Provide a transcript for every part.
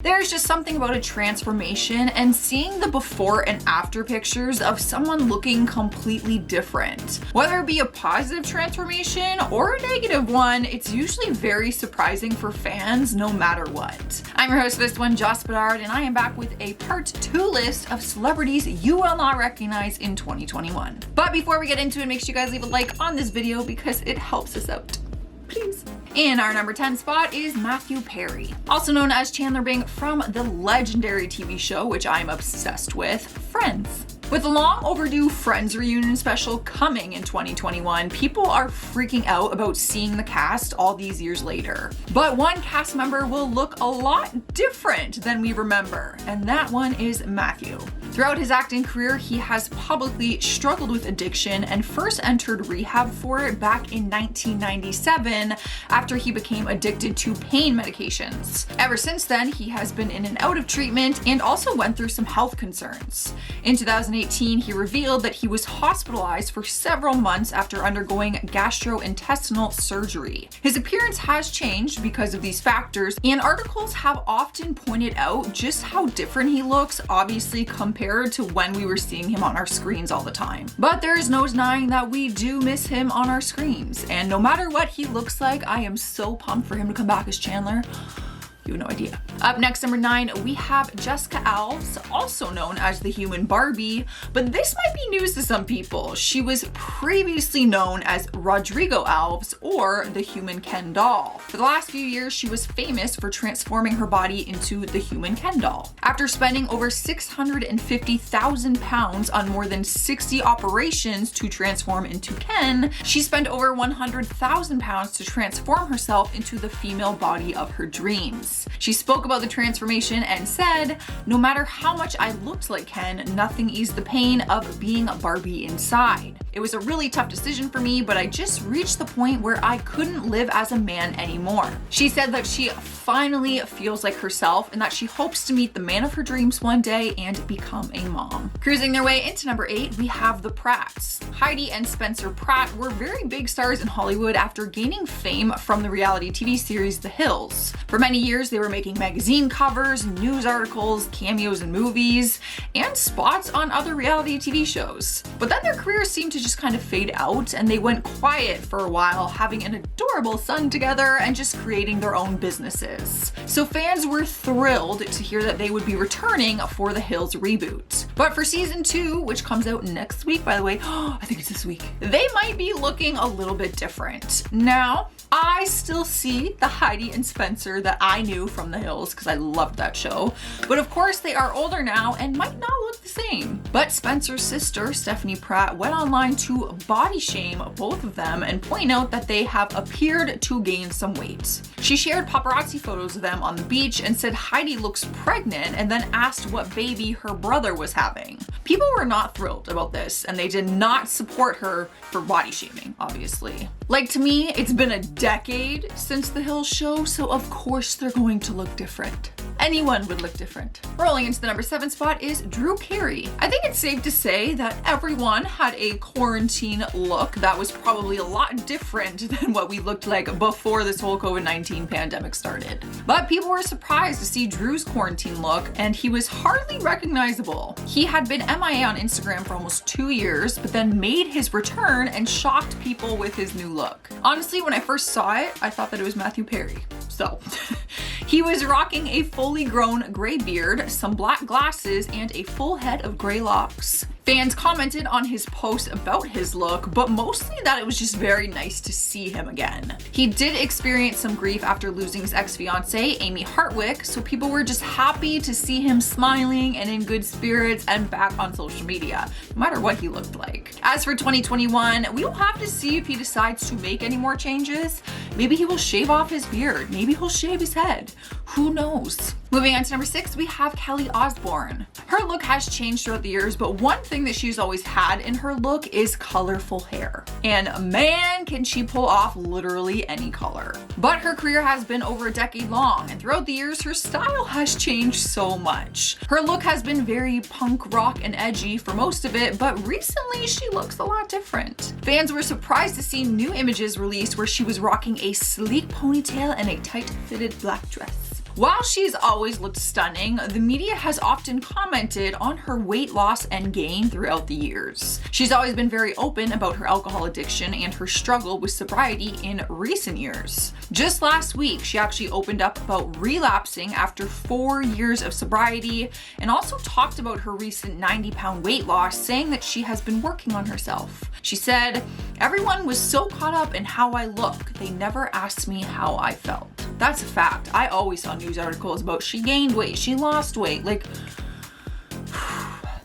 There's just something about a transformation and seeing the before and after pictures of someone looking completely different. Whether it be a positive transformation or a negative one, it's usually very surprising for fans no matter what. I'm your host for this one, Joss Bedard, and I am back with a part 2 list of celebrities you will not recognize in 2021. But before we get into it, make sure you guys leave a like on this video because it helps us out. Please. In our number 10 spot is Matthew Perry, also known as Chandler Bing from the legendary TV show, which I'm obsessed with, Friends. With the long overdue Friends reunion special coming in 2021, people are freaking out about seeing the cast all these years later. But one cast member will look a lot different than we remember, and that one is Matthew. Throughout his acting career, he has publicly struggled with addiction and first entered rehab for it back in 1997 after he became addicted to pain medications. Ever since then, he has been in and out of treatment and also went through some health concerns. In 2018, he revealed that he was hospitalized for several months after undergoing gastrointestinal surgery. His appearance has changed because of these factors, and articles have often pointed out just how different he looks, obviously compared to when we were seeing him on our screens all the time. But there is no denying that we do miss him on our screens, and no matter what he looks like, I am so pumped for him to come back as Chandler. You have no idea. Up next, number 9, we have Jessica Alves, also known as the Human Barbie, but this might be news to some people. She was previously known as Rodrigo Alves, or the Human Ken doll. For the last few years, she was famous for transforming her body into the Human Ken doll. After spending over £650,000 on more than 60 operations to transform into Ken, she spent over £100,000 to transform herself into the female body of her dreams. She spoke about the transformation and said, "No matter how much I looked like Ken, nothing eased the pain of being a Barbie inside. It was a really tough decision for me, but I just reached the point where I couldn't live as a man anymore." She said that she finally feels like herself and that she hopes to meet the man of her dreams one day and become a mom. Cruising their way into number 8, we have the Pratts. Heidi and Spencer Pratt were very big stars in Hollywood after gaining fame from the reality TV series The Hills. For many years, they were making magazine covers, news articles, cameos in movies, and spots on other reality TV shows. But then their careers seemed to just kind of fade out, and they went quiet for a while, having an adorable son together and just creating their own businesses. So fans were thrilled to hear that they would be returning for the Hills reboot. But for season 2, which comes out next week, by the way, I think it's this week, they might be looking a little bit different. Now, I still see the Heidi and Spencer that I knew from The Hills because I loved that show. But of course, they are older now and might not look the same. But Spencer's sister, Stephanie Pratt, went online to body shame both of them and point out that they have appeared to gain some weight. She shared paparazzi photos of them on the beach and said Heidi looks pregnant and then asked what baby her brother was having. People were not thrilled about this and they did not support her for body shaming, obviously. Like, to me, it's been a decade since The Hills show, so of course they're going to look different. Anyone would look different. Rolling into the number 7 spot is Drew Carey. I think it's safe to say that everyone had a quarantine look that was probably a lot different than what we looked like before this whole COVID-19 pandemic started. But people were surprised to see Drew's quarantine look, and he was hardly recognizable. He had been MIA on Instagram for almost 2 years, but then made his return and shocked people with his new look. Honestly, when I first saw it, I thought that it was Matthew Perry. So, he was rocking a fully grown gray beard, some black glasses, and a full head of gray locks. Fans commented on his post about his look, but mostly that it was just very nice to see him again. He did experience some grief after losing his ex-fiancée, Amy Hartwick, so people were just happy to see him smiling and in good spirits and back on social media, no matter what he looked like. As for 2021, we will have to see if he decides to make any more changes. Maybe he will shave off his beard. Maybe he'll shave his head. Who knows? Moving on to number 6, we have Kelly Osbourne. Her look has changed throughout the years, but one thing that she's always had in her look is colorful hair. And man, can she pull off literally any color. But her career has been over a decade long, and throughout the years, her style has changed so much. Her look has been very punk rock and edgy for most of it, but recently she looks a lot different. Fans were surprised to see new images released where she was rocking a sleek ponytail and a tight-fitted black dress. While she's always looked stunning, the media has often commented on her weight loss and gain throughout the years. She's always been very open about her alcohol addiction and her struggle with sobriety in recent years. Just last week, she actually opened up about relapsing after 4 years of sobriety and also talked about her recent 90-pound weight loss, saying that she has been working on herself. She said, "Everyone was so caught up in how I look, they never asked me how I felt." That's a fact. I always saw news articles about she gained weight, she lost weight. Like,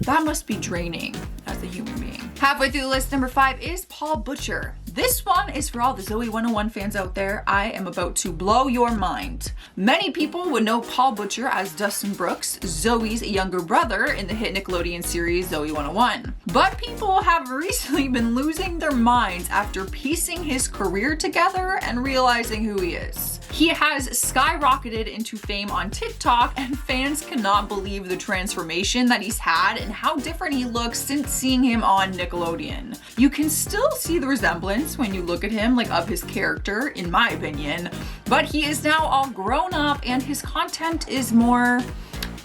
that must be draining as a human being. Halfway through the list, number 5 is Paul Butcher. This one is for all the Zoe 101 fans out there. I am about to blow your mind. Many people would know Paul Butcher as Dustin Brooks, Zoe's younger brother in the hit Nickelodeon series Zoe 101. But people have recently been losing their minds after piecing his career together and realizing who he is. He has skyrocketed into fame on TikTok, and fans cannot believe the transformation that he's had and how different he looks since seeing him on Nickelodeon. You can still see the resemblance when you look at him, like of his character, in my opinion, but he is now all grown up and his content is more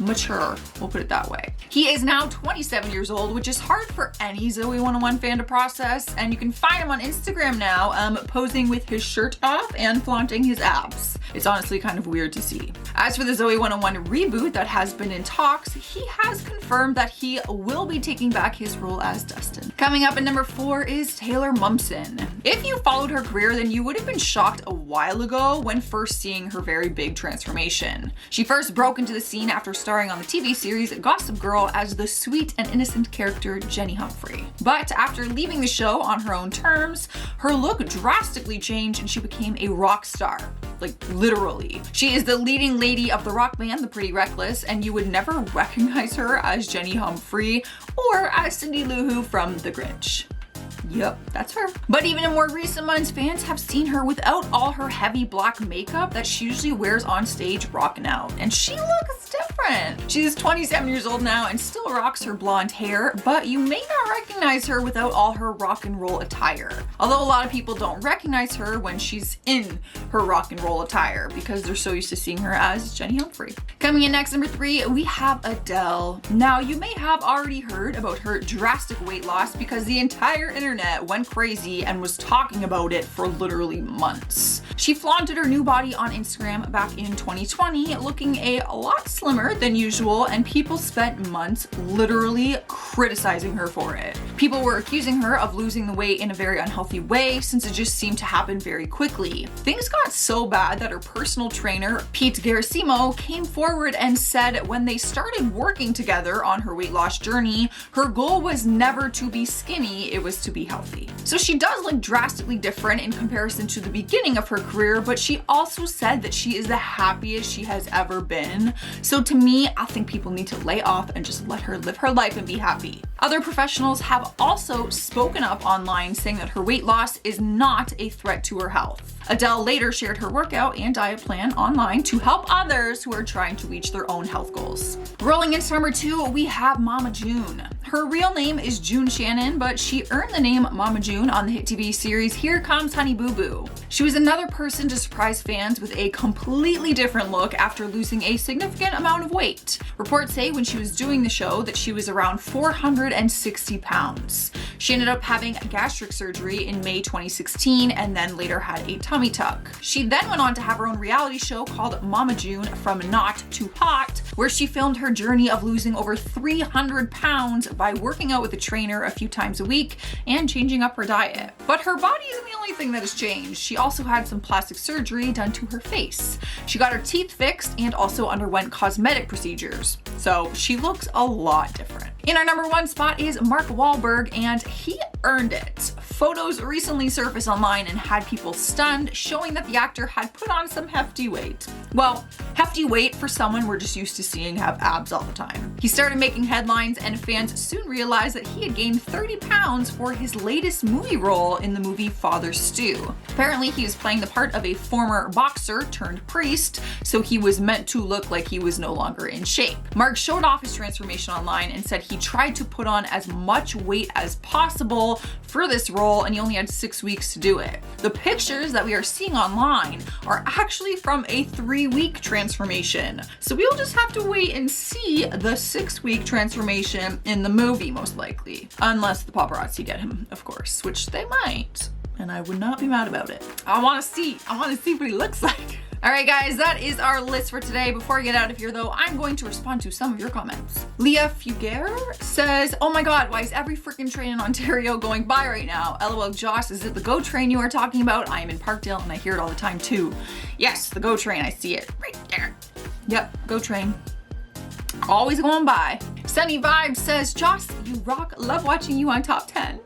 mature, we'll put it that way. He is now 27 years old, which is hard for any Zoe 101 fan to process, and you can find him on Instagram now, posing with his shirt off and flaunting his abs. It's honestly kind of weird to see. As for the Zoe 101 reboot that has been in talks, he has confirmed that he will be taking back his role as Dustin. Coming up at number 4 is Taylor Momsen. If you followed her career, then you would have been shocked a while ago when first seeing her very big transformation. She first broke into the scene after starring on the TV series Gossip Girl as the sweet and innocent character Jenny Humphrey. But after leaving the show on her own terms, her look drastically changed and she became a rock star. Like, literally. She is the leading lady of the rock band The Pretty Reckless, and you would never recognize her as Jenny Humphrey or as Cindy Lou Who from The Grinch. Yep, that's her. But even in more recent months, fans have seen her without all her heavy black makeup that she usually wears on stage rocking out. And she looks different. She's 27 years old now and still rocks her blonde hair, but you may not recognize her without all her rock and roll attire. Although a lot of people don't recognize her when she's in her rock and roll attire because they're so used to seeing her as Jenny Humphrey. Coming in next, number 3, we have Adele. Now, you may have already heard about her drastic weight loss because the entire internet went crazy and was talking about it for literally months. She flaunted her new body on Instagram back in 2020, looking a lot slimmer than usual, and people spent months literally criticizing her for it. People were accusing her of losing the weight in a very unhealthy way since it just seemed to happen very quickly. Things got so bad that her personal trainer, Pete Garasimo, came forward and said when they started working together on her weight loss journey, her goal was never to be skinny, it was to be healthy. So she does look drastically different in comparison to the beginning of her career, but she also said that she is the happiest she has ever been. So to me, I think people need to lay off and just let her live her life and be happy. Other professionals have also spoken up online saying that her weight loss is not a threat to her health. Adele later shared her workout and diet plan online to help others who are trying to reach their own health goals. Rolling into number 2, we have Mama June. Her real name is June Shannon, but she earned the name Mama June on the hit TV series Here Comes Honey Boo Boo. She was another person to surprise fans with a completely different look after losing a significant amount of weight. Reports say when she was doing the show that she was around 460 pounds. She ended up having gastric surgery in May 2016 and then later had a tummy tuck. She then went on to have her own reality show called Mama June From Not to Hot, where she filmed her journey of losing over 300 pounds by working out with a trainer a few times a week and changing up her diet. But her body isn't the only thing that has changed. She also had some plastic surgery done to her face. She got her teeth fixed and also underwent cosmetic procedures. So she looks a lot different. In our number 1 spot is Mark Wahlberg, and he earned it. Photos recently surfaced online and had people stunned, showing that the actor had put on some hefty weight. Well, hefty weight for someone we're just used to seeing have abs all the time. He started making headlines and fans soon realized that he had gained 30 pounds for his latest movie role in the movie Father Stew. Apparently he was playing the part of a former boxer turned priest, so he was meant to look like he was no longer in shape. Mark showed off his transformation online and said he tried to put on as much weight as possible for this role role and he only had 6 weeks to do it. The pictures that we are seeing online are actually from a 3-week transformation. So we'll just have to wait and see the 6-week transformation in the movie, most likely. Unless the paparazzi get him, of course, which they might. And I would not be mad about it. I wanna see what he looks like. All right, guys, that is our list for today. Before I get out of here, though, I'm going to respond to some of your comments. Leah Fugere says, oh my God, why is every freaking train in Ontario going by right now? LOL, Joss, is it the GO train you are talking about? I am in Parkdale and I hear it all the time too. Yes, the GO train, I see it right there. Yep, GO train. Always going by. Sunny Vibes says, Joss, you rock, love watching you on Top 10.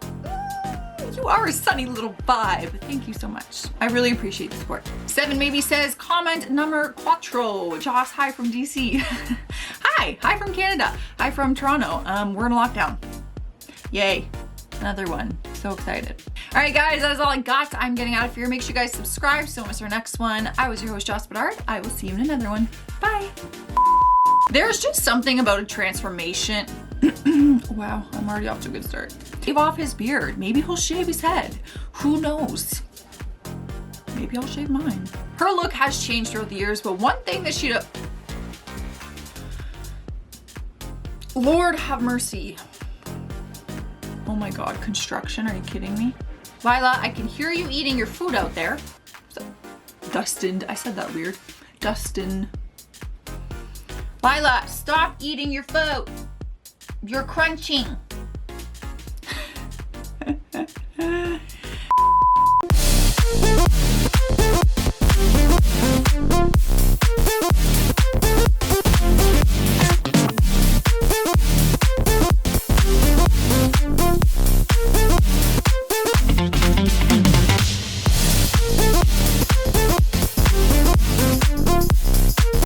You are a sunny little vibe. Thank you so much. I really appreciate the support. Seven Maybe says, comment number quattro. Joss, hi from DC. Hi from Canada. Hi from Toronto. We're in a lockdown. Yay, another one. So excited. All right, guys, that is all I got. I'm getting out of here. Make sure you guys subscribe so don't miss our next one. I was your host, Joss Bedard. I will see you in another one. Bye. There's just something about a transformation. Wow, I'm already off to a good start. Shave off his beard. Maybe he'll shave his head. Who knows? Maybe I'll shave mine. Her look has changed throughout the years, but one thing that she does... Lord have mercy. Oh my God, construction, are you kidding me? Lila, I can hear you eating your food out there. So, Dustin, I said that weird. Dustin. Lila, stop eating your food. You're crunching.